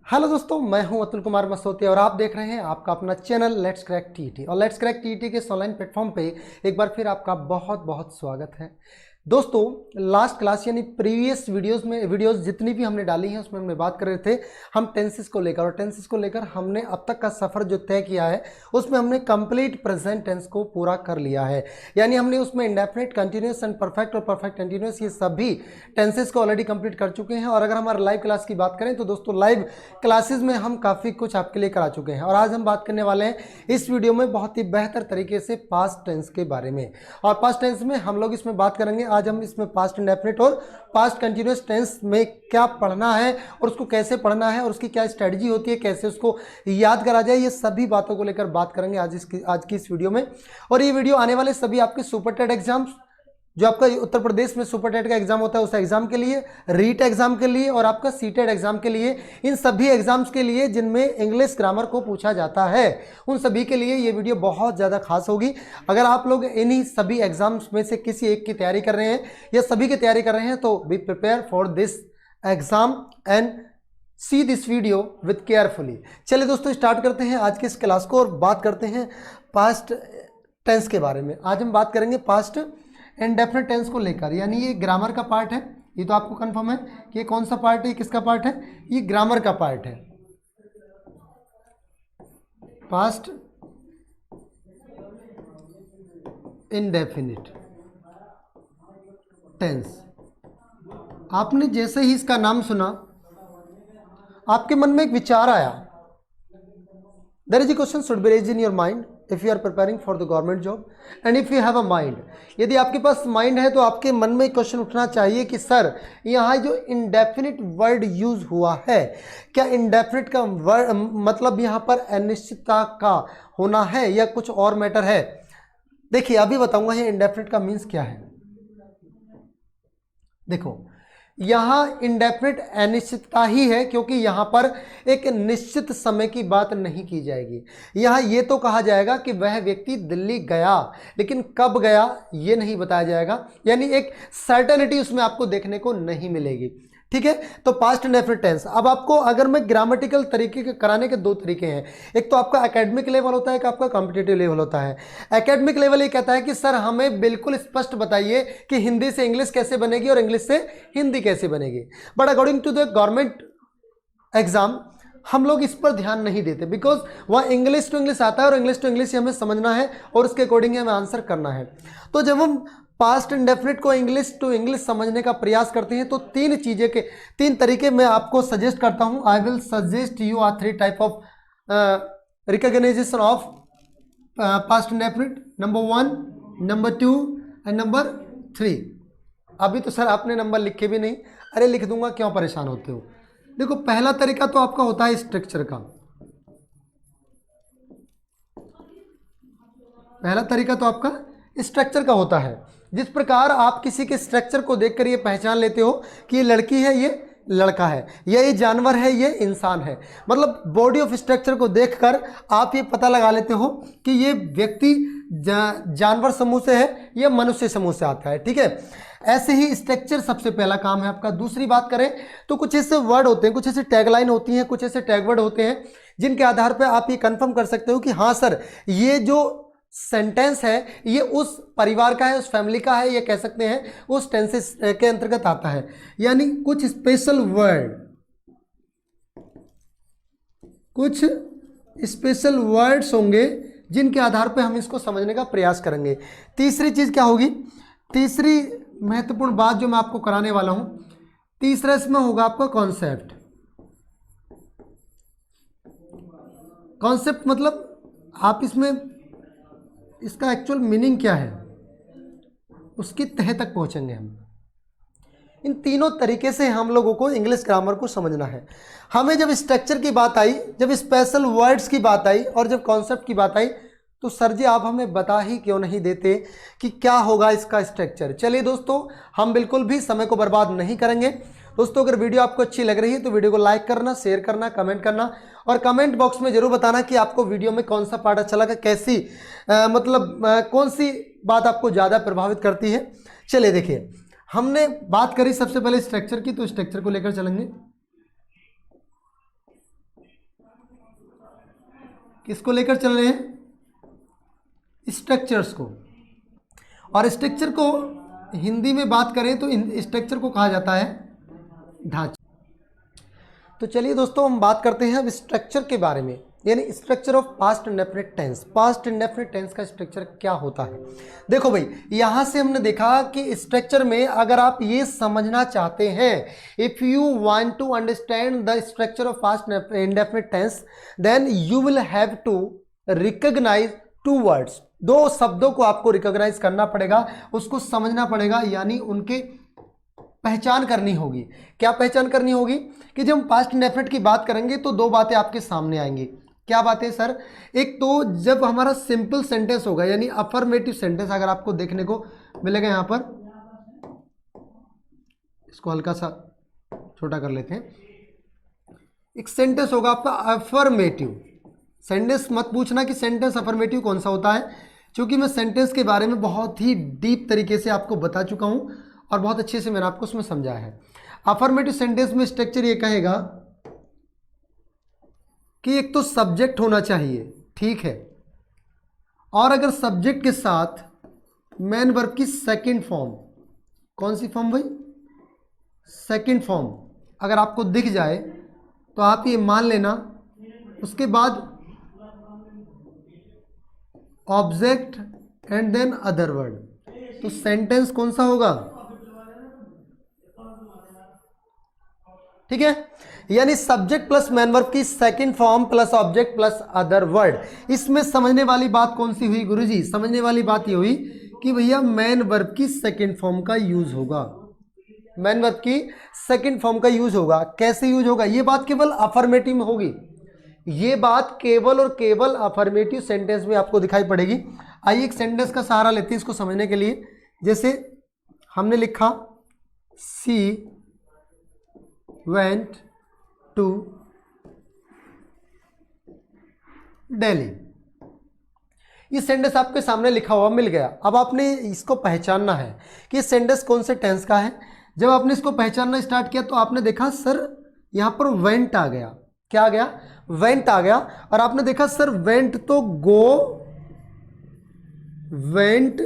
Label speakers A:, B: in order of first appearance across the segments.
A: Hello दोस्तों, मैं हूं अतुल कुमार मसोती और आप देख रहे हैं आपका अपना चैनल लेट्स क्रैक टीईटी। और लेट्स क्रैक टीईटी के ऑनलाइन प्लेटफॉर्म पे एक बार फिर आपका बहुत बहुत स्वागत है। दोस्तों, लास्ट क्लास यानी प्रीवियस वीडियोस जितनी भी हमने डाली हैं उसमें हमने बात कर रहे थे हम टेंसेस को लेकर, और टेंसेस को लेकर हमने अब तक का सफ़र जो तय किया है उसमें हमने कंप्लीट प्रेजेंट टेंस को पूरा कर लिया है। यानी हमने उसमें इंडेफिनिट, कंटिन्यूस एंड परफेक्ट और परफेक्ट कंटिन्यूस ये सभी टेंसेस को ऑलरेडी कंप्लीट कर चुके हैं। और अगर हमारे लाइव क्लास की बात करें तो दोस्तों लाइव क्लासेस में हम काफ़ी कुछ आपके लिए करा चुके हैं। और आज हम बात करने वाले हैं इस वीडियो में बहुत ही बेहतर तरीके से पास्ट टेंस के बारे में। और पास्ट टेंस में हम लोग इसमें बात करेंगे, आज हम इसमें पास्ट इंडेफिनिट और पास्ट कंटिन्यूअस टेंस में क्या पढ़ना है और उसको कैसे पढ़ना है और उसकी क्या स्ट्रेटजी होती है, कैसे उसको याद करा जाए, ये सभी बातों को लेकर बात करेंगे आज की इस वीडियो में। और ये वीडियो आने वाले सभी आपके सुपर टेट एग्जाम्स, जो आपका उत्तर प्रदेश में सुपर टेट का एग्जाम होता है उस एग्जाम के लिए, रीट एग्जाम के लिए और आपका सीटेट एग्जाम के लिए, इन सभी एग्जाम्स के लिए जिनमें इंग्लिश ग्रामर को पूछा जाता है, उन सभी के लिए ये वीडियो बहुत ज़्यादा खास होगी। अगर आप लोग इन्हीं सभी एग्जाम्स में से किसी एक की तैयारी कर रहे हैं या सभी की तैयारी कर रहे हैं तो be prepare for this exam and see this video with carefully. चलिए दोस्तों, स्टार्ट करते हैं आज की इस क्लास को और बात करते हैं पास्ट टेंस के बारे में। आज हम बात करेंगे पास्ट इंडेफिनिट टेंस को लेकर, यानी ये ग्रामर का पार्ट है। ये तो आपको कंफर्म है कि ये कौन सा पार्ट है, किसका पार्ट है, ये ग्रामर का पार्ट है। Past indefinite tense. आपने जैसे ही इसका नाम सुना आपके मन में एक विचार आया, there is a question should be raised in your mind if you are preparing for the government job and if you have a mind. यदि आपके पास माइंड है तो आपके मन में क्वेश्चन उठना चाहिए कि सर यहाँ जो इंडेफिनिट वर्ड यूज हुआ है, क्या इंडेफिनिट का वर्ड मतलब यहाँ पर अनिश्चितता का होना है या कुछ और मैटर है। देखिए, अभी बताऊंगा ये इंडेफिनिट का मीन्स क्या है। देखो, यहाँ इंडेफिनिट अनिश्चितता ही है, क्योंकि यहाँ पर एक निश्चित समय की बात नहीं की जाएगी। यहाँ ये तो कहा जाएगा कि वह व्यक्ति दिल्ली गया, लेकिन कब गया ये नहीं बताया जाएगा, यानी एक सर्टेनिटी उसमें आपको देखने को नहीं मिलेगी। ठीक है, तो पास्ट इंडेफिनिट टेंस। अब आपको अगर मैं ग्रामेटिकल तरीके के कराने के दो तरीके हैं, एक तो आपका एकेडमिक लेवल होता है, एक आपका कॉम्पिटिटिव लेवल होता है। एकेडमिक लेवल ये कहता है कि सर हमें बिल्कुल स्पष्ट बताइए कि हिंदी से इंग्लिश कैसे बनेगी और इंग्लिश से हिंदी कैसे बनेगी। But according to the government exam हम लोग इस पर ध्यान नहीं देते, बिकॉज वह इंग्लिश टू इंग्लिश आता है और इंग्लिश टू इंग्लिश हमें समझना है और उसके अकॉर्डिंग हमें आंसर करना है। तो जब हम पास्ट इंडेफिनिट को इंग्लिश टू इंग्लिश समझने का प्रयास करते हैं तो तीन तरीके मैं आपको सजेस्ट करता हूं। I will suggest you are 3 type of recognization of past indefinite, number 1, number 2 and number 3। अभी तो सर आपने नंबर लिखे भी नहीं, अरे लिख दूंगा, क्यों परेशान होते हो। देखो, पहला तरीका तो आपका होता है स्ट्रक्चर का। पहला तरीका तो आपका स्ट्रक्चर का होता है, जिस प्रकार आप किसी के स्ट्रक्चर को देखकर ये पहचान लेते हो कि ये लड़की है, ये लड़का है, ये जानवर है, ये इंसान है। मतलब बॉडी ऑफ स्ट्रक्चर को देखकर आप ये पता लगा लेते हो कि ये व्यक्ति जानवर समूह से है, ये मनुष्य समूह से आता है। ठीक है, ऐसे ही स्ट्रक्चर सबसे पहला काम है आपका। दूसरी बात करें तो कुछ ऐसे वर्ड होते हैं, कुछ ऐसे टैगलाइन होती हैं, कुछ ऐसे टैग वर्ड होते हैं जिनके आधार पर आप ये कंफर्म कर सकते हो कि हाँ सर ये जो सेंटेंस है ये उस परिवार का है, उस फैमिली का है, ये कह सकते हैं उस टेंसेस के अंतर्गत आता है। यानी कुछ स्पेशल वर्ड्स होंगे जिनके आधार पे हम इसको समझने का प्रयास करेंगे। तीसरी चीज क्या होगी, तीसरी महत्वपूर्ण बात जो मैं आपको कराने वाला हूं, तीसरा इसमें होगा आपका कॉन्सेप्ट। कॉन्सेप्ट मतलब आप इसमें इसका एक्चुअल मीनिंग क्या है उसकी तह तक पहुंचेंगे हम। इन तीनों तरीके से हम लोगों को इंग्लिश ग्रामर को समझना है। हमें जब स्ट्रक्चर की बात आई, जब स्पेशल वर्ड्स की बात आई और जब कॉन्सेप्ट की बात आई तो सर जी आप हमें बता ही क्यों नहीं देते कि क्या होगा इसका स्ट्रक्चर। चलिए दोस्तों, हम बिल्कुल भी समय को बर्बाद नहीं करेंगे। दोस्तों, अगर वीडियो आपको अच्छी लग रही है तो वीडियो को लाइक करना, शेयर करना, कमेंट करना और कमेंट बॉक्स में जरूर बताना कि आपको वीडियो में कौन सा पार्ट अच्छा लगा, कैसी कौन सी बात आपको ज़्यादा प्रभावित करती है। चलिए देखिए, हमने बात करी सबसे पहले स्ट्रक्चर की, तो स्ट्रक्चर को लेकर चलेंगे। किसको लेकर चल रहे हैं? स्ट्रक्चर्स को। और स्ट्रक्चर को हिंदी में बात करें तो स्ट्रक्चर को कहा जाता है ढांचा। तो चलिए दोस्तों हम बात करते हैं अब स्ट्रक्चर के बारे में, यानी structure of past indefinite tense. Past indefinite tense का स्ट्रक्चर क्या होता है? देखो भाई, यहां से हमने देखा कि स्ट्रक्चर में अगर आप ये समझना चाहते हैं, if you want to understand the structure of past indefinite tense, then you will have to recognize two words. दो शब्दों को आपको रिकॉग्नाइज करना पड़ेगा, उसको समझना पड़ेगा, यानी उनके पहचान करनी होगी। क्या पहचान करनी होगी? कि जब हम पास्ट इंडेफिनिट की बात करेंगे तो दो बातें आपके सामने आएंगी। क्या बातें सर? एक तो जब हमारा सिंपल सेंटेंस होगा, यानी अफर्मेटिव सेंटेंस अगर आपको देखने को मिलेगा, यहां पर इसको हल्का सा छोटा कर लेते हैं। एक सेंटेंस होगा आपका अफर्मेटिव सेंटेंस। मत पूछना कि सेंटेंस अफर्मेटिव कौन सा होता है, क्योंकि मैं सेंटेंस के बारे में बहुत ही डीप तरीके से आपको बता चुका हूं और बहुत अच्छे से मैंने आपको उसमें समझाया है। अफर्मेटिव सेंटेंस में स्ट्रक्चर ये कहेगा कि एक तो सब्जेक्ट होना चाहिए, ठीक है, और अगर सब्जेक्ट के साथ मेन वर्ब की सेकंड फॉर्म, कौन सी फॉर्म भाई? सेकंड फॉर्म अगर आपको दिख जाए तो आप ये मान लेना, उसके बाद object and then other word, तो सेंटेंस कौन सा होगा? ठीक है, यानी सब्जेक्ट प्लस मेन वर्ब की second form plus object plus other word. इसमें समझने वाली बात कौन सी हुई गुरुजी? समझने वाली बात ये हुई कि भैया मेन वर्ब की सेकंड फॉर्म का यूज होगा। मेन वर्ब की सेकंड फॉर्म का यूज होगा। कैसे यूज होगा? ये बात केवल अफर्मेटिव में होगी, ये बात केवल और केवल अफर्मेटिव सेंटेंस में आपको दिखाई पड़ेगी। आइए एक सेंटेंस का सहारा लेते हैं इसको समझने के लिए। जैसे हमने लिखा सी वेंट टू दिल्ली, ये सेंटेंस आपके सामने लिखा हुआ मिल गया। अब आपने इसको पहचानना है कि ये सेंटेंस कौन से टेंस का है। जब आपने इसको पहचानना स्टार्ट किया तो आपने देखा सर यहां पर वेंट आ गया। क्या आ गया? वेंट आ गया। और आपने देखा सर वेंट तो गो, वेंट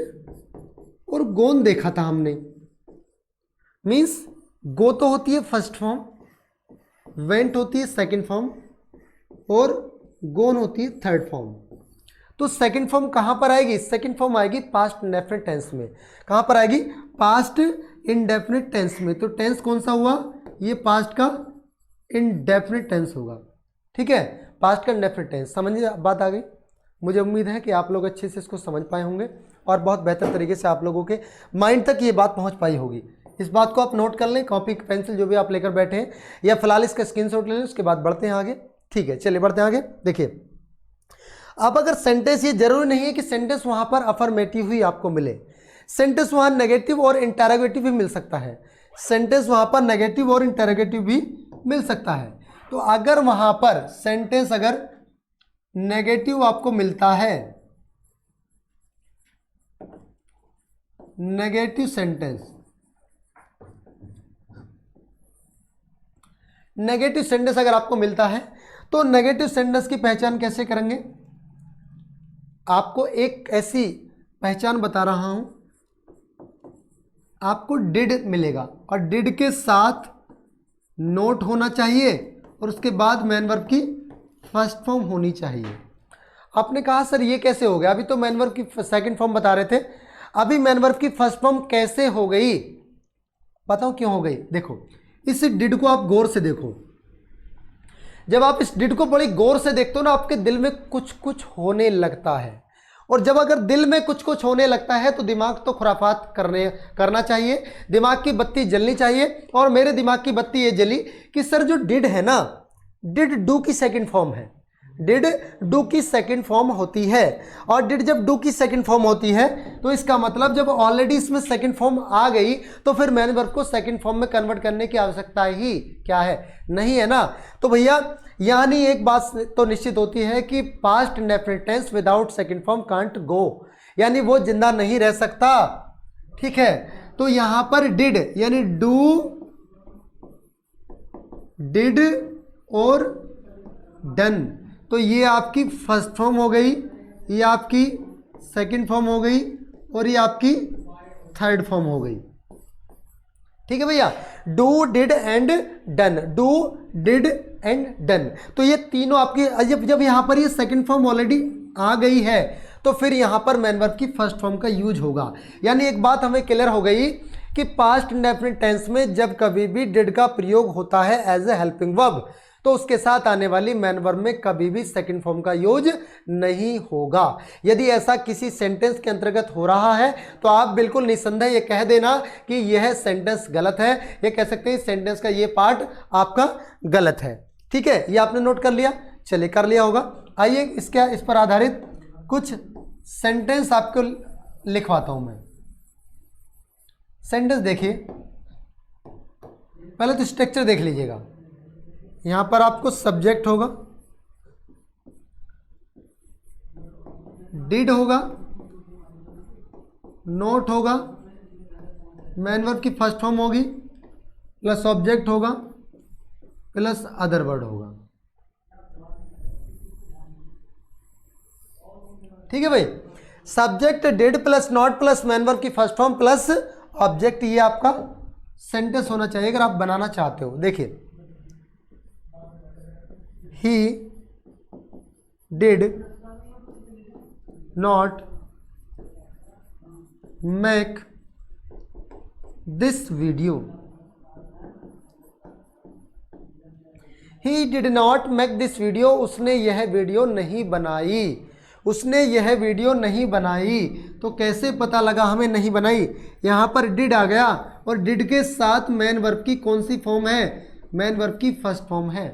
A: और गोन देखा था हमने, मींस गो तो होती है फर्स्ट फॉर्म, वेंट होती है सेकंड फॉर्म और गोन होती है थर्ड फॉर्म। तो सेकंड फॉर्म कहां पर आएगी? सेकंड फॉर्म आएगी पास्ट इंडेफिनिट टेंस में। कहां पर आएगी? पास्ट इंडेफिनिट टेंस में। तो टेंस कौन सा हुआ? ये पास्ट का इंडेफिनिट टेंस होगा। ठीक है, पास्ट का इंडेफिनिट टेंस। समझिए बात आ गई। मुझे उम्मीद है कि आप लोग अच्छे से इसको समझ पाए होंगे और बहुत बेहतर तरीके से आप लोगों के माइंड तक ये बात पहुंच पाई होगी। इस बात को आप नोट कर लें, कॉपी पेंसिल जो भी आप लेकर बैठे हैं, या फिलहाल इसका स्क्रीनशॉट ले लें, उसके बाद बढ़ते हैं आगे। ठीक है, चलिए बढ़ते हैं आगे। देखिए, अब अगर सेंटेंस, ये जरूरी नहीं है कि सेंटेंस वहां पर अफर्मेटिव ही आपको मिले, सेंटेंस वहां नेगेटिव और इंटरोगेटिव भी मिल सकता है। सेंटेंस वहां पर नेगेटिव और इंटरोगेटिव भी मिल सकता है। तो अगर वहां पर सेंटेंस अगर नेगेटिव आपको मिलता है, नेगेटिव सेंटेंस, नेगेटिव सेंटेंस अगर आपको मिलता है तो नेगेटिव सेंटेंस की पहचान कैसे करेंगे? आपको एक ऐसी पहचान बता रहा हूं, आपको डिड मिलेगा और डिड के साथ नोट होना चाहिए और उसके बाद मेन वर्ब की फर्स्ट फॉर्म होनी चाहिए। आपने कहा सर ये कैसे हो गया? अभी तो मेन वर्ब की सेकंड फॉर्म बता रहे थे, अभी मेन वर्ब की फर्स्ट फॉर्म कैसे हो गई? बताओ क्यों हो गई। देखो, इस डिड को आप गौर से देखो। जब आप इस डिड को बड़ी गौर से देखते हो ना, आपके दिल में कुछ कुछ होने लगता है। और जब अगर दिल में कुछ कुछ होने लगता है तो दिमाग तो खुराफात करना चाहिए, दिमाग की बत्ती जलनी चाहिए। और मेरे दिमाग की बत्ती ये जली कि सर जो डिड है ना, डिड डू की सेकंड फॉर्म है, डिड डू की सेकंड फॉर्म होती है। और डिड जब डू की सेकंड फॉर्म होती है तो इसका मतलब जब ऑलरेडी इसमें सेकंड फॉर्म आ गई तो फिर मेन वर्ब को सेकंड फॉर्म में कन्वर्ट करने की आवश्यकता ही क्या है? नहीं है ना। तो भैया यानी एक बात तो निश्चित होती है कि past indefinite tense without second form can't go, यानी वो जिंदा नहीं रह सकता। ठीक है, तो यहां पर डिड यानी डू, डिड और डन, तो ये आपकी फर्स्ट फॉर्म हो गई, ये आपकी सेकंड फॉर्म हो गई और ये आपकी थर्ड फॉर्म हो गई। ठीक है भैया, do did and done, do did and done. तो ये तीनों आपकी, जब यहां पर ये सेकंड फॉर्म ऑलरेडी आ गई है तो फिर यहां पर मैन वर्ब की फर्स्ट फॉर्म का यूज होगा। यानी एक बात हमें क्लियर हो गई कि पास्ट इंडेफिनिट टेंस में जब कभी भी डिड का प्रयोग होता है एज ए हेल्पिंग वर्ब, तो उसके साथ आने वाली मैन वर्ब में कभी भी सेकंड फॉर्म का यूज नहीं होगा। यदि ऐसा किसी सेंटेंस के अंतर्गत हो रहा है तो आप बिल्कुल निसंदेह ये कह देना कि यह सेंटेंस गलत है, ये कह सकते हैं सेंटेंस का ये पार्ट आपका गलत है। ठीक है, ये आपने नोट कर लिया, चलिए कर लिया होगा। आइए इस पर आधारित कुछ सेंटेंस आपको लिखवाता हूं मैं। सेंटेंस देखिए, पहले तो स्ट्रक्चर देख लीजिएगा। यहां पर आपको सब्जेक्ट होगा, डिड होगा, नोट होगा, मैन वर्ब की फर्स्ट फॉर्म होगी, प्लस ऑब्जेक्ट होगा, प्लस अदर वर्ड होगा। ठीक है भाई, subject did plus not plus man verb की फर्स्ट फॉर्म प्लस ऑब्जेक्ट, ये आपका सेंटेंस होना चाहिए अगर आप बनाना चाहते हो। देखिए, he did not make this video, he did not make this video, उसने यह वीडियो नहीं बनाई, उसने यह वीडियो नहीं बनाई। तो कैसे पता लगा हमें नहीं बनाई? यहां पर डिड आ गया और डिड के साथ मैन वर्ब की कौन सी फॉर्म है? मैन वर्ब की फर्स्ट फॉर्म है।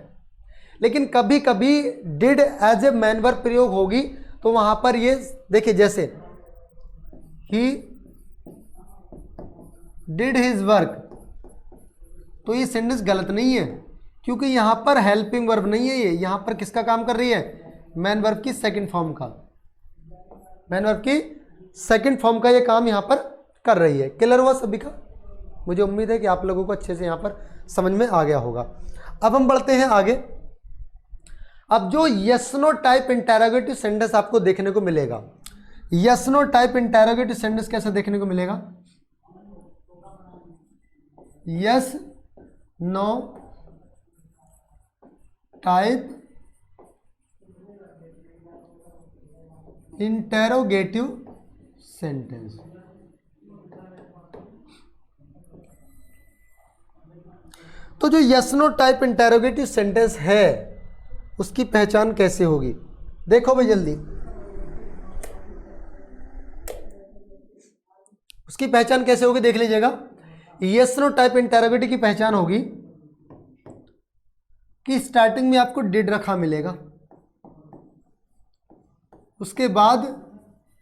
A: लेकिन कभी कभी did as a main verb प्रयोग होगी तो वहां पर ये देखिए, जैसे ही डिड हिज वर्क, तो ये सेंटेंस गलत नहीं है क्योंकि यहां पर हेल्पिंग वर्ब नहीं है, ये यहां पर किसका काम कर रही है? मैन वर्ब की सेकंड फॉर्म का, मैन वर्ब की सेकंड फॉर्म का ये काम यहां पर कर रही है। क्लियर हुआ सभी का? मुझे उम्मीद है कि आप लोगों को अच्छे से यहां पर समझ में आ गया होगा। अब हम बढ़ते हैं आगे। अब जो yes no type interrogative sentence आपको देखने को मिलेगा, yes no type interrogative sentence कैसे देखने को मिलेगा? Yes no type interrogative sentence. तो जो yes no type interrogative sentence है उसकी पहचान कैसे होगी? देखो भाई जल्दी, उसकी पहचान कैसे होगी देख लीजिएगा। यस नो टाइप इंटरोगेटिव की पहचान होगी कि स्टार्टिंग में आपको डिड रखा मिलेगा, उसके बाद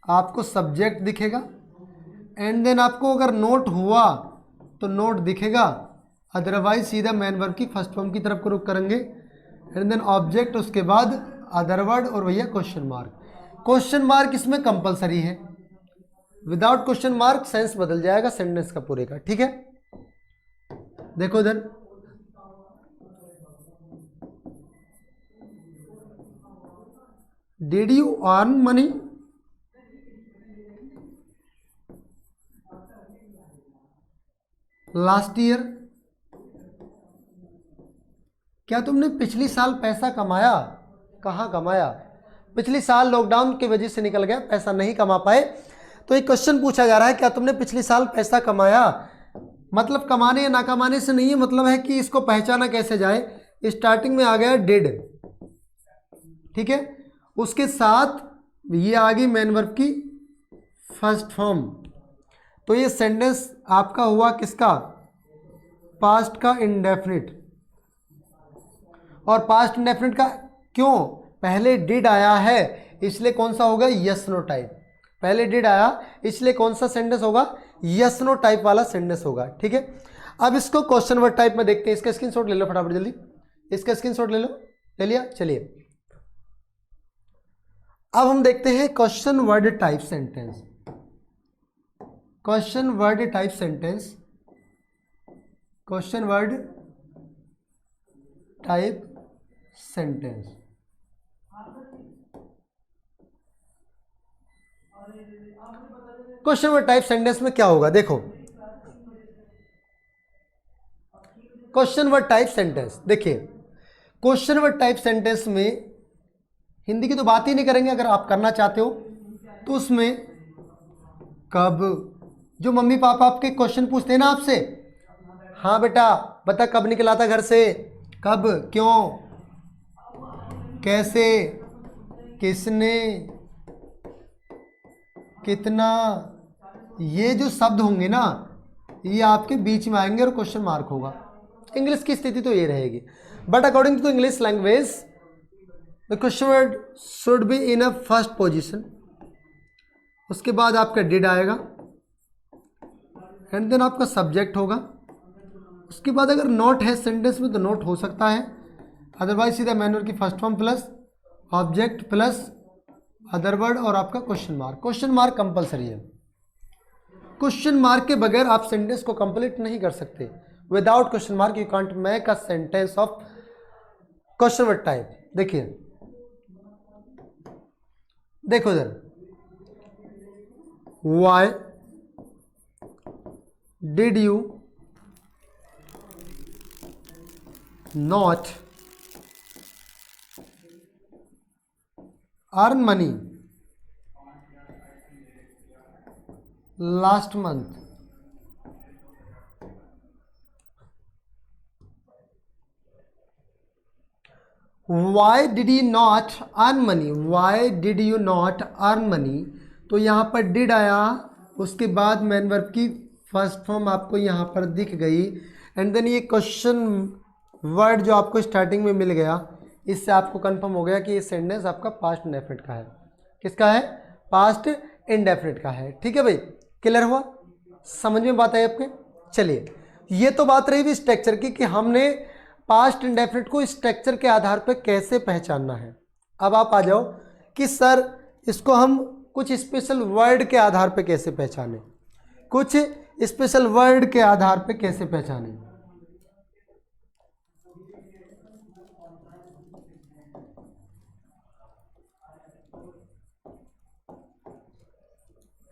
A: आपको सब्जेक्ट दिखेगा, एंड देन आपको अगर नोट हुआ तो नोट दिखेगा, अदरवाइज सीधा मैन वर्ब की फर्स्ट फॉर्म की तरफ को रुख करेंगे, एंड देन ऑब्जेक्ट, उसके बाद अदर वर्ड और भैया क्वेश्चन मार्क। क्वेश्चन मार्क इसमें कंपलसरी है, विदाउट क्वेश्चन मार्क सेंस बदल जाएगा सेंटेंस का पूरे का। ठीक है, देखो इधर, did you earn money? Last year, क्या तुमने पिछली साल पैसा कमाया? कहाँ कमाया? पिछली साल लॉकडाउन की वजह से निकल गया, पैसा नहीं कमा पाए। तो एक क्वेश्चन पूछा जा रहा है, क्या तुमने पिछली साल पैसा कमाया? मतलब कमाने या ना कमाने से नहीं है, मतलब है कि इसको पहचाना कैसे जाए। स्टार्टिंग में आ गया डिड, ठीक है, उसके साथ ये आ गई मैन वर्ब की फर्स्ट फॉर्म, तो ये सेंटेंस आपका हुआ किसका? पास्ट का इंडेफिनिट। और पास्ट इंडेफिनिट का क्यों? पहले डिड आया है इसलिए कौन सा होगा? Yes no type. पहले डिड आया इसलिए कौन सा सेंटेंस होगा? यस नो टाइप वाला सेंटेंस होगा। ठीक है, अब इसको क्वेश्चन वर्ड टाइप में देखते हैं। इसका स्क्रीनशॉट ले लो फटाफट जल्दी, इसका स्क्रीनशॉट ले लो। ले लिया? चलिए अब हम देखते हैं question word type sentence. Question word type sentence, question word type sentence. Question word type sentence में क्या होगा, देखो क्वेश्चन वर्ड टाइप सेंटेंस, देखिए क्वेश्चन वर्ड टाइप सेंटेंस में हिंदी की तो बात ही नहीं करेंगे, अगर आप करना चाहते हो तो उसमें कब, जो मम्मी पापा आपके क्वेश्चन पूछते हैं ना आपसे, हाँ बेटा बता कब निकला था घर से, कब, क्यों, कैसे, किसने, कितना, ये जो शब्द होंगे ना ये आपके बीच में आएंगे और क्वेश्चन मार्क होगा। इंग्लिश की स्थिति तो ये रहेगी, but according to English language the question word should be in a first position, उसके बाद आपका डिड आएगा एंड देन आपका सब्जेक्ट होगा, उसके बाद अगर नॉट है सेंटेंस में तो नॉट हो सकता है, अदरवाइज सीधा मैनर की first form plus object plus other word और आपका question mark. Question mark compulsory है, क्वेश्चन मार्क के बगैर आप सेंटेंस को कंप्लीट नहीं कर सकते। Without question mark you can't make a sentence of question word type. देखिए देखो इधर, why did you not earn money last month, why did you not earn money, why did you not earn money, तो यहाँ पर did आया, उसके बाद man verb की फर्स्ट फॉर्म आपको यहाँ पर दिख गई एंड देन ये क्वेश्चन वर्ड जो आपको स्टार्टिंग में मिल गया, इससे आपको कंफर्म हो गया कि ये सेंटेंस आपका पास्ट इंडेफिनिट का है। किसका है? पास्ट इंडेफिनिट का है। ठीक है भाई, क्लियर हुआ, समझ में बात आई आपके? चलिए, ये तो बात रही भी स्ट्रक्चर की कि हमने पास्ट इंडेफिनिट को स्ट्रक्चर के आधार पर कैसे पहचानना है। अब आप आ जाओ कि सर इसको हम कुछ स्पेशल वर्ड के आधार पर कैसे पहचाने, कुछ स्पेशल वर्ड के आधार पर कैसे पहचाने।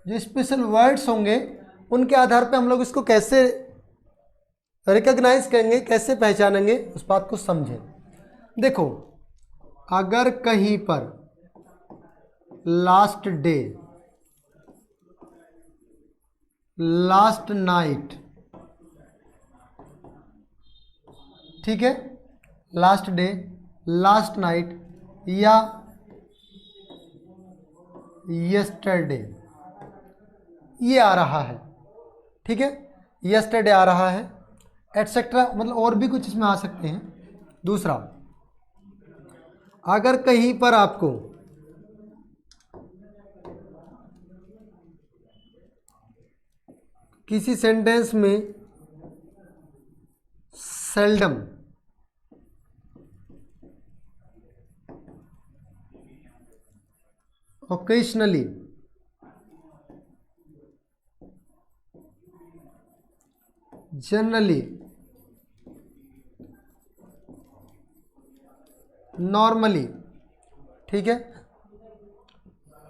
A: जो स्पेशल वर्ड्स होंगे उनके आधार पे हम लोग इसको कैसे रिकॉग्नाइज करेंगे, कैसे पहचानेंगे, उस बात को समझें। देखो, अगर कहीं पर लास्ट डे, लास्ट नाइट, ठीक है, लास्ट डे, लास्ट नाइट या यस्टरडे ये आ रहा है, ठीक है, यस्टरडे आ रहा है एटसेट्रा, मतलब और भी कुछ इसमें आ सकते हैं। दूसरा, अगर कहीं पर आपको किसी सेंटेंस में सेल्डम, ओकेशनली, जनरली, नॉर्मली, ठीक है,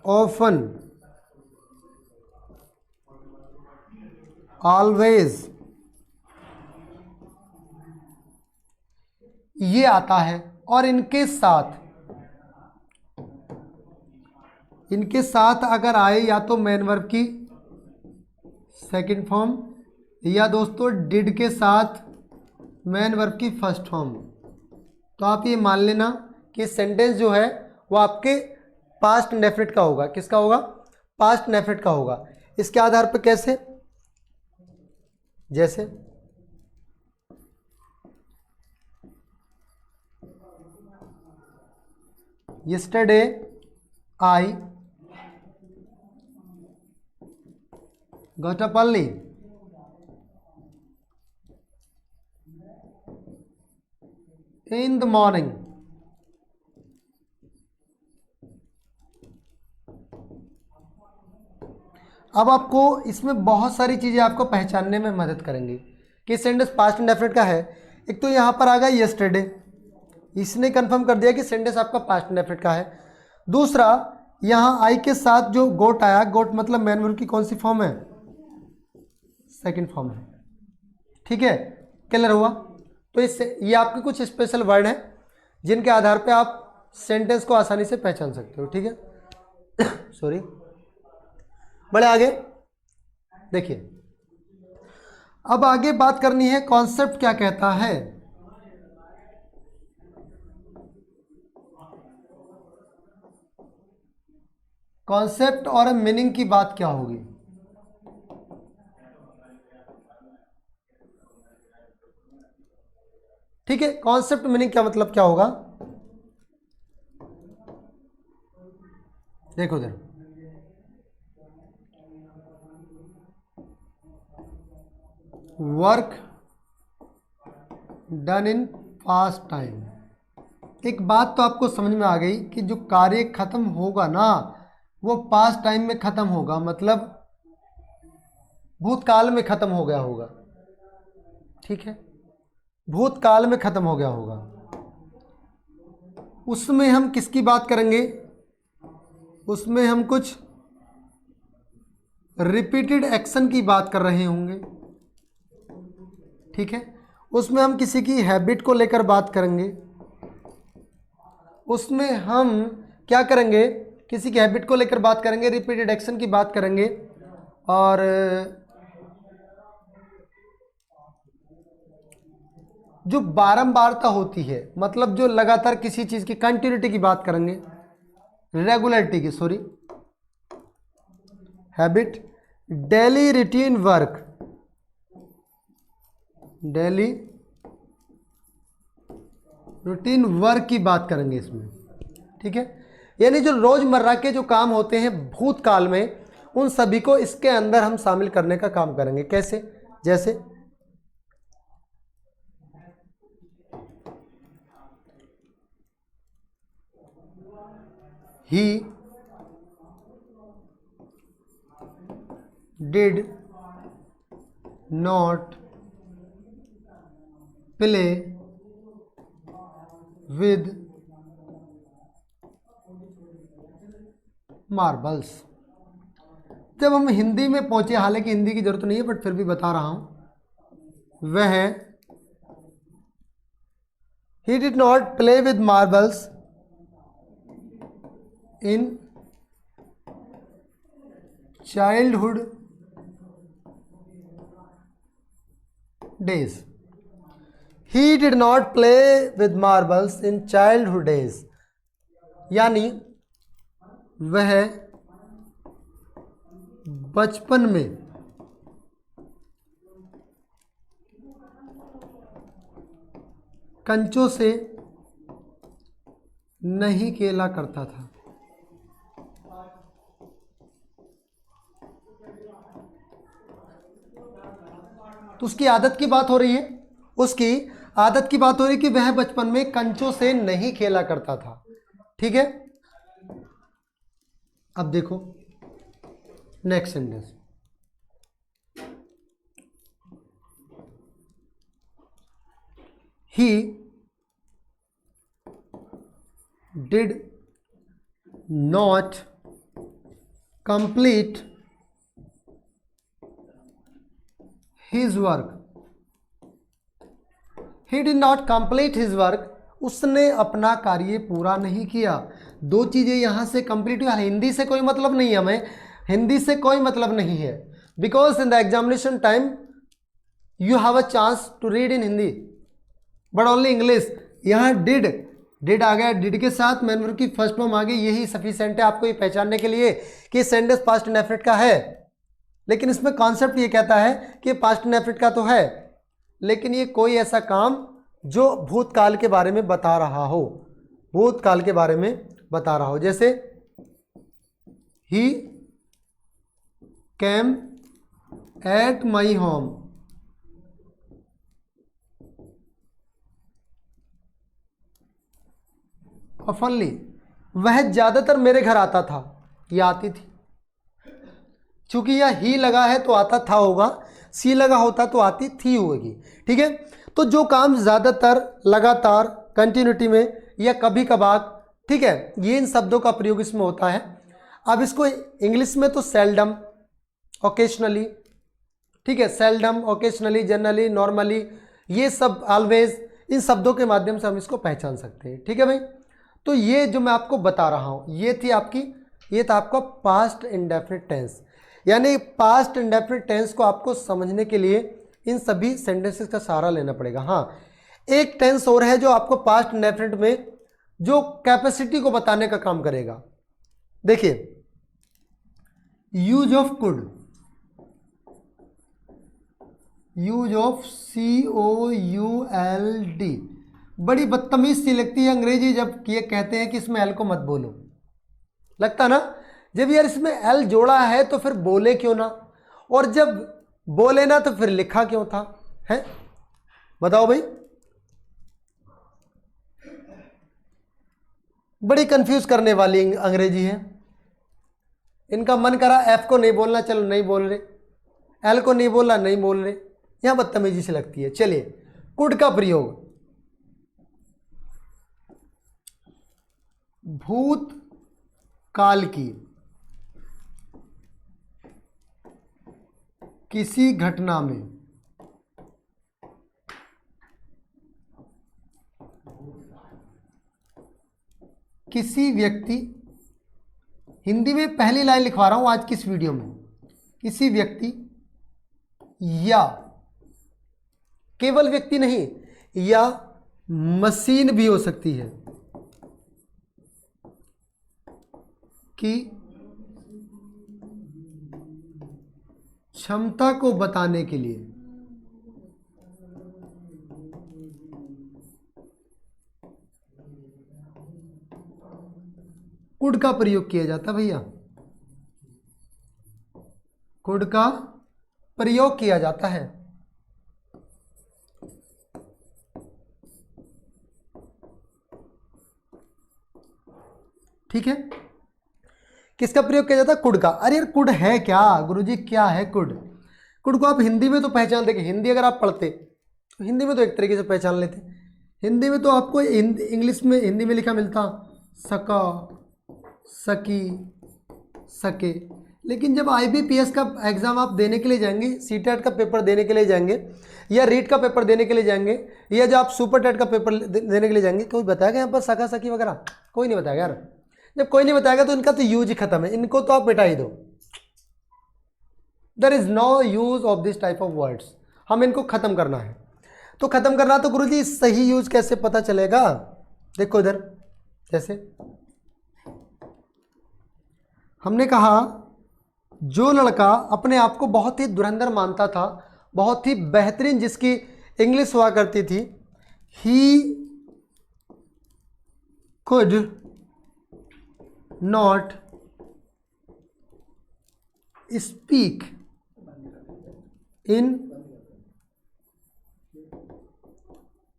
A: ऑफन, ऑलवेज, ये आता है। और इनके साथ अगर आए या तो मेन वर्ब की सेकंड फॉर्म या दोस्तों डिड के साथ मेन वर्ब की फर्स्ट फॉर्म, तो आप ये मान लेना कि सेंटेंस जो है वो आपके पास्ट इंडेफिनिट का होगा। किसका होगा? पास्ट इंडेफिनिट का होगा। इसके आधार पर कैसे? जैसे yesterday I got up early, in the morning, अब आपको इसमें बहुत सारी चीज़ें आपको पहचानने में मदद करेंगी कि सेंटेंस पास्ट इंडेफिनिट का है। एक तो यहाँ पर आ गया यस्टरडे, इसने कंफर्म कर दिया कि सेंटेंस आपका पास्ट इंडेफिनिट का है। दूसरा, यहाँ आई के साथ जो गोट आया, गोट मतलब मैन वर्ब की कौन सी फॉर्म है? सेकंड फॉर्म है। ठीक है, क्लियर हुआ? तो इससे ये आपके कुछ स्पेशल वर्ड हैं जिनके आधार पे आप सेंटेंस को आसानी से पहचान सकते हो। ठीक है सॉरी, बड़े आगे देखिए, अब आगे बात करनी है कॉन्सेप्ट क्या कहता है। कॉन्सेप्ट और मीनिंग की बात क्या होगी? ठीक है, कॉन्सेप्ट मीनिंग क्या मतलब क्या होगा? देखो देखो, work done in past time. एक बात तो आपको समझ में आ गई कि जो कार्य खत्म होगा ना वो पास्ट टाइम में खत्म होगा, मतलब भूतकाल में खत्म हो गया होगा। ठीक है, भूतकाल में खत्म हो गया होगा। उसमें हम किसकी बात करेंगे? उसमें हम कुछ रिपीटेड एक्शन की बात कर रहे होंगे। ठीक है, उसमें हम किसी की हैबिट को लेकर बात करेंगे। उसमें हम क्या करेंगे? किसी की हैबिट को लेकर बात करेंगे, रिपीटेड एक्शन की बात करेंगे, और जो बारंबारता होती है, मतलब जो लगातार किसी चीज़ की कंटिन्यूटी की बात करेंगे, रेगुलरिटी की, sorry, habit, daily routine work, daily routine work की बात करेंगे इसमें। ठीक है, यानी जो रोजमर्रा के जो काम होते हैं भूतकाल में, उन सभी को इसके अंदर हम शामिल करने का काम करेंगे। कैसे? जैसे he did not play with marbles। जब हम हिंदी में पहुंचे, हालांकि हिंदी की जरूरत नहीं है बट फिर भी बता रहा हूं, वह he did not play with marbles in childhood days। he did not play with marbles in childhood days, यानी वह बचपन में कंचों से नहीं खेला करता था। तो उसकी आदत की बात हो रही है, उसकी आदत की बात हो रही है कि वह बचपन में कंचों से नहीं खेला करता था। ठीक है, अब देखो next sentence, he did not complete his work। he did not complete his work, उसने अपना कार्य पूरा नहीं किया। दो चीज़ें यहाँ से कंप्लीट हुआ। हिंदी से कोई मतलब नहीं है, हमें हिंदी से कोई मतलब नहीं है, because in the examination time you have a chance to read in Hindi but only English. यहाँ डिड आ गया, डिड के साथ मैन वर्ब की फर्स्ट फॉर्म आ गई, यही सफिशिएंट है आपको ये पहचानने के लिए कि सेंटेंस पास्ट इंडेफिनिट का है। लेकिन इसमें कॉन्सेप्ट ये कहता है कि पास्ट इंडेफिनिट का तो है, लेकिन ये कोई ऐसा काम जो भूतकाल के बारे में बता रहा हो, भूतकाल के बारे में बता रहा हो। जैसे ही कैम एट माई होम, ऑफनली, वह ज्यादातर मेरे घर आता था या आती थी। चूंकि यह ही लगा है तो आता था होगा, सी लगा होता तो आती थी होगी। ठीक है, तो जो काम ज्यादातर, लगातार, कंटिन्यूटी में या कभी कभार, ठीक है, ये इन शब्दों का प्रयोग इसमें होता है। अब इसको इंग्लिश में तो सेल्डम, ओकेशनली, ठीक है, सेल्डम, ओकेशनली, जनरली, नॉर्मली, ये सब, ऑलवेज, इन शब्दों के माध्यम से हम इसको पहचान सकते हैं। ठीक है भाई, तो ये जो मैं आपको बता रहा हूं ये था आपका पास्ट इंडेफिनिट टेंस। यानी पास्ट इंडेफिनिट टेंस को आपको समझने के लिए इन सभी सेंटेंसेस का सहारा लेना पड़ेगा। हाँ, एक टेंस और है जो आपको पास्ट इंडेफिनिट में जो कैपेसिटी को बताने का काम करेगा। देखिए, use of could, use of COULD, बड़ी बदतमीज सी लगती है अंग्रेजी जब ये कहते हैं कि इसमें एल को मत बोलो। लगता ना, जब यार इसमें एल जोड़ा है तो फिर बोले क्यों ना, और जब बोले ना तो फिर लिखा क्यों था, है? बताओ भाई, बड़ी कंफ्यूज करने वाली अंग्रेजी है। इनका मन करा एफ को नहीं बोलना, चलो नहीं बोल रहे, एल को नहीं बोलना, नहीं बोल रहे, यहां बदतमीजी से लगती है। चलिए, कुड का प्रयोग, भूत काल की किसी घटना में किसी व्यक्ति, हिंदी में पहली लाइन लिखवा रहा हूं आज की इस वीडियो में, किसी व्यक्ति या, केवल व्यक्ति नहीं, या मशीन भी हो सकती है, कि क्षमता को बताने के लिए कुड का प्रयोग किया जाता। भैया, कुड का प्रयोग किया जाता है। ठीक है, किसका प्रयोग किया जाता है? कुड का। अरे यार, कुड है क्या गुरुजी, क्या है कुड? कुड को आप हिंदी में तो पहचान देंगे, हिंदी अगर आप पढ़ते तो हिंदी में तो एक तरीके से पहचान लेते। हिंदी में तो आपको इंग्लिश में, हिंदी में लिखा मिलता सका, सकी, सके, लेकिन जब IBPS का एग्जाम आप देने के लिए जाएंगे, CTET का पेपर देने के लिए जाएंगे, या रीट का पेपर देने के लिए जाएंगे, या जो आप सुपर टेट का पेपर देने के लिए जाएंगे, कोई बताएगा यहाँ पर सका, सकी वगैरह? कोई नहीं बताएगा यार। जब कोई नहीं बताएगा तो इनका तो यूज ही खत्म है, इनको तो आप मिटा ही दो। There is no use of this type of words, हम इनको खत्म करना है। तो खत्म करना, तो गुरुजी सही यूज कैसे पता चलेगा? देखो इधर, जैसे हमने कहा, जो लड़का अपने आप को बहुत ही धुरंधर मानता था, बहुत ही बेहतरीन जिसकी इंग्लिश हुआ करती थी, he could not speak in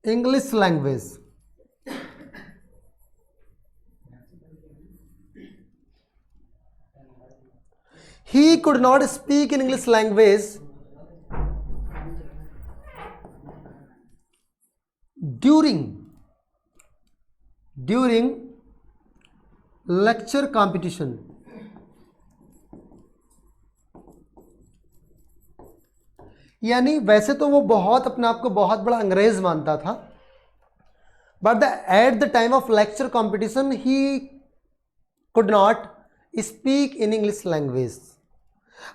A: English language. He could not speak in English language during lecture competition. यानी वैसे तो वो बहुत अपने आप को बहुत बड़ा अंग्रेज मानता था, but at the time of lecture competition he could not speak in English language.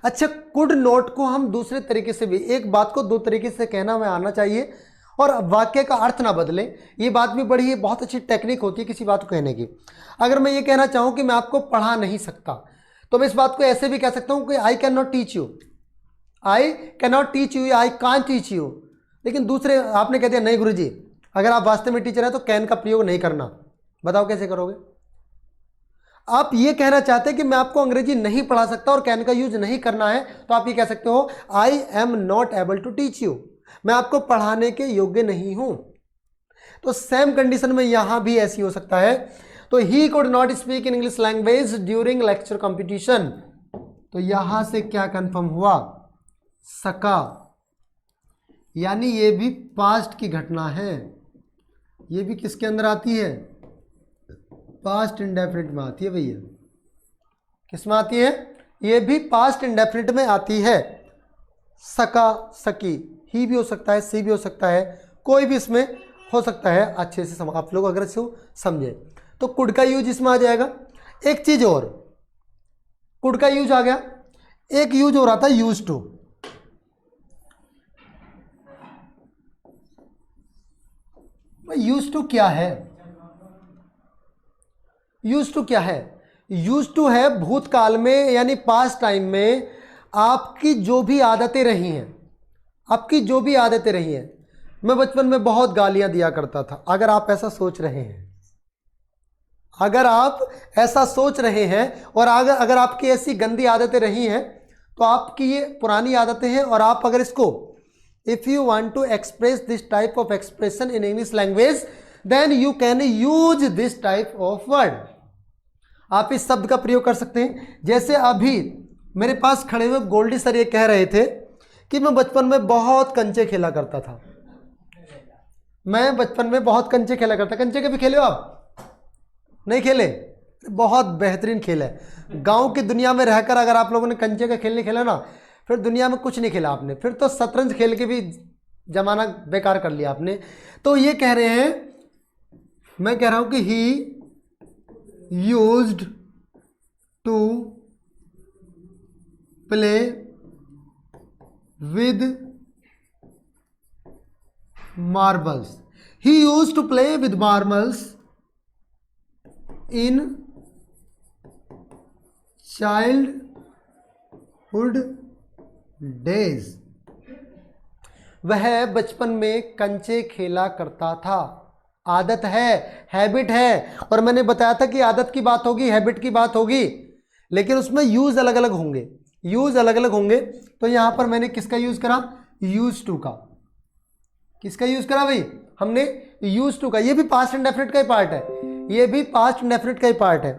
A: अच्छा, कुड नॉट को हम दूसरे तरीके से भी, एक बात को दो तरीके से कहना हमें आना चाहिए और वाक्य का अर्थ ना बदले। ये बात भी बड़ी है, बहुत अच्छी टेक्निक होती है किसी बात को कहने की। अगर मैं ये कहना चाहूं कि मैं आपको पढ़ा नहीं सकता, तो मैं इस बात को ऐसे भी कह सकता हूं कि I can not teach you, I can not teach you, I can't teach you. लेकिन दूसरे आपने कह दिया नहीं गुरुजी, अगर आप वास्तव में टीचर हैं तो कैन का प्रयोग नहीं करना। बताओ कैसे करोगे? आप ये कहना चाहते हैं कि मैं आपको अंग्रेजी नहीं पढ़ा सकता और कैन का यूज नहीं करना है, तो आप ये कह सकते हो I am not able to teach you, मैं आपको पढ़ाने के योग्य नहीं हूं। तो सेम कंडीशन में यहां भी ऐसी हो सकता है। तो he could not speak in English language during lecture competition, तो यहां से क्या कंफर्म हुआ? सका, यानी ये भी पास्ट की घटना है। ये भी किसके अंदर आती है? पास्ट इंडेफिनिट में आती है भैया। किसमें आती है? ये भी पास्ट इंडेफिनिट में आती है। सका, सकी, ही भी हो सकता है, सी भी हो सकता है, कोई भी इसमें हो सकता है। अच्छे से आप लोग अगर इसको समझे तो कुड का यूज इसमें आ जाएगा। एक चीज और, कुड का यूज आ गया, एक यूज हो रहा था यूज टू। यूज टू क्या है? यूज टू क्या है? यूज टू है भूतकाल में यानी पास्ट टाइम में आपकी जो भी आदतें रही हैं, आपकी जो भी आदतें रही हैं। मैं बचपन में बहुत गालियां दिया करता था। अगर आप ऐसा सोच रहे हैं, अगर आप ऐसा सोच रहे हैं और अगर आपकी ऐसी गंदी आदतें रही हैं तो आपकी ये पुरानी आदतें हैं। और आप अगर इसको, if you want to express this type of expression in English language then you can use this type of word. आप इस शब्द का प्रयोग कर सकते हैं। जैसे अभी मेरे पास खड़े हुए गोल्डी सर ये कह रहे थे कि मैं बचपन में बहुत कंचे खेला करता था। मैं बचपन में बहुत कंचे खेला करता। कंचे कभी खेले हो आप? नहीं खेले? बहुत बेहतरीन खेल है। गांव की दुनिया में रहकर अगर आप लोगों ने कंचे का खेल नहीं खेला ना, फिर दुनिया में कुछ नहीं खेला आपने। फिर तो शतरंज खेल के भी जमाना बेकार कर लिया आपने। तो ये कह रहे हैं, मैं कह रहा हूं कि he used to play with marbles. He used to play with marbles in childhood days. वह बचपन में कंचे खेला करता था। आदत है, हैबिट है। और मैंने बताया था कि आदत की बात होगी, हैबिट की बात होगी, लेकिन उसमें यूज अलग अलग होंगे, यूज अलग अलग होंगे। तो यहां पर मैंने किसका यूज करा? यूज टू का। किसका यूज करा भाई? हमने यूज टू का। ये भी पास्ट इंडेफिनिट का ही पार्ट है, ये भी पास्ट इंडेफिनिट का ही पार्ट है।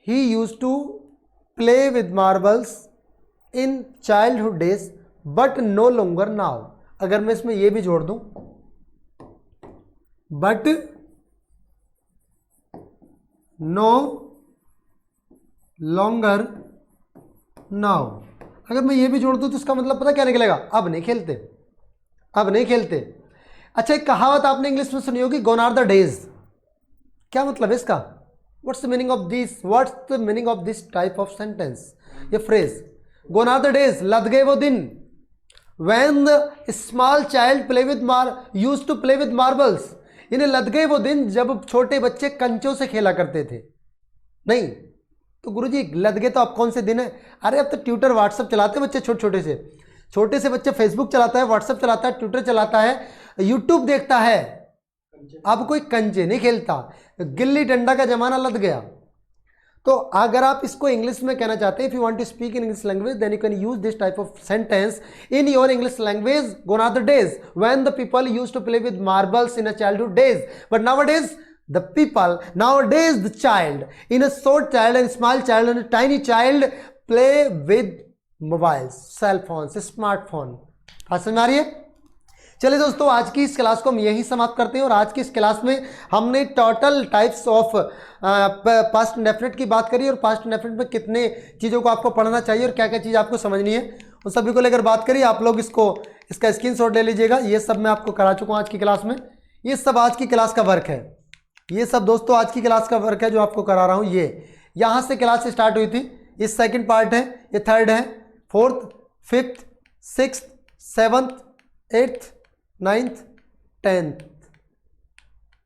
A: He use to play with marbles in childhood days but no longer now. अगर मैं इसमें ये भी जोड़ दूं, बट नो लॉन्गर नाउ, अगर मैं ये भी जोड़ दूं तो इसका मतलब पता क्या निकलेगा? अब नहीं खेलते, अब नहीं खेलते। अच्छा, एक कहावत आपने इंग्लिश में सुनी होगी, गोन आर द डेज। क्या मतलब है इसका? What's the meaning of this, what's the meaning of this type of sentence? ये phrase, gone are the days, लद गए वो दिन, when the small child play with used to play with marbles. इन्हें लद गए वो दिन जब छोटे बच्चे कंचों से खेला करते थे। नहीं तो गुरुजी लद गए तो अब कौन से दिन है? अरे अब तो ट्विटर व्हाट्सएप चलाते हैं बच्चे, छोटे से बच्चे फेसबुक चलाता है, व्हाट्सएप चलाता है, ट्विटर चलाता है, यूट्यूब देखता है। अब कोई कंचे नहीं खेलता, गिल्ली डंडा का जमाना लद गया। तो अगर आप इसको इंग्लिश में कहना चाहते हैं, if you want to speak in English language then you can use this type of sentence in your English language. Gone are the days when the people used to play with marbles in a childhood days but nowadays the people, nowadays the child, in a short child and small child and a tiny child play with mobiles, cell phones, smartphone। समझ आ रही है? चलिए दोस्तों, आज की इस class को हम यही समाप्त करते हैं। और आज की इस क्लास में हमने total types of past indefinite की बात करी और पास्ट इंडेफिनिट में कितने चीज़ों को आपको पढ़ना चाहिए और क्या क्या चीज़ आपको समझनी है, उन सभी को लेकर बात करी। आप लोग इसका स्क्रीनशॉट ले लीजिएगा। ये सब मैं आपको करा चुका हूँ आज की क्लास में। ये सब आज की क्लास का वर्क है, ये सब दोस्तों आज की क्लास का वर्क है जो आपको करा रहा हूँ। ये यहाँ से क्लास स्टार्ट हुई थी, ये सेकंड पार्ट है, ये थर्ड है, fourth, fifth, sixth, seventh, eighth, ninth, tenth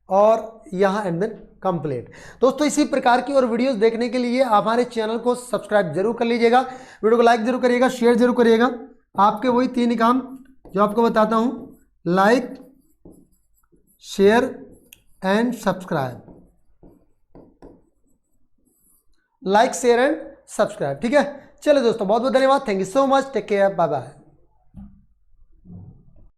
A: और यहाँ एंड देन कंप्लीट। दोस्तों इसी प्रकार की और वीडियोस देखने के लिए आप हमारे चैनल को सब्सक्राइब जरूर कर लीजिएगा, वीडियो को लाइक जरूर करिएगा, शेयर जरूर करिएगा। आपके वही 3 ही काम जो आपको बताता हूँ, like, share and subscribe. Like, share and subscribe, ठीक है। चलो दोस्तों, बहुत बहुत धन्यवाद, thank you so much, take care, bye bye.